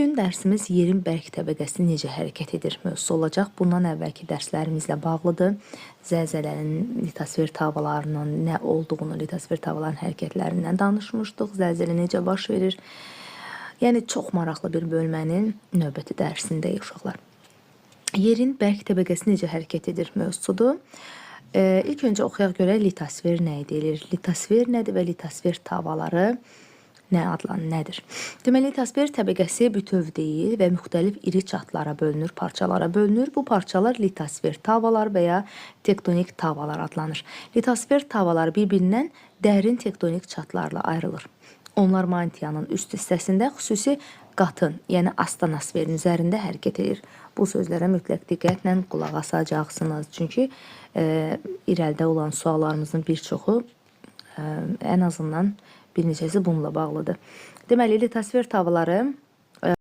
Bugün dərsimiz yerin bərk təbəqəsi necə hərəkət edir mövzusu olacaq. Bundan əvvəlki dərslərimizlə bağlıdır. Zəlzələnin, litosfer tavalarının nə olduğunu, litosfer tavalarının hərəkətlərindən danışmışdıq. Zəlzələ necə baş verir? Yəni, çox maraqlı bir bölmənin növbəti dərsindəyik uşaqlar. Yerin bərk təbəqəsi necə hərəkət edir mövzusudur. İlk öncə oxuyaq görək litosfer nə edilir? Litosfer nədir və litosfer tavalары nədir? Deməli, litosfer təbəqəsi bütöv deyil və müxtəlif iri çatlara bölünür, parçalara bölünür. Bu parçalar litosfer tavalar və ya tektonik tavalar adlanır. Litosfer tavalar bir-birindən dərin tektonik çatlarla ayrılır. Onlar mantiyanın üst hissəsində xüsusi qatın, yəni astanosferin üzərində hərəkət edir. Bu sözlərə mütləq diqqətlə qulaq asacaqsınız. Çünki irəlidə olan suallarımızın bir çoxu ən azından bir neçəsi bununla bağlıdır. Deməli, litosfer tavalары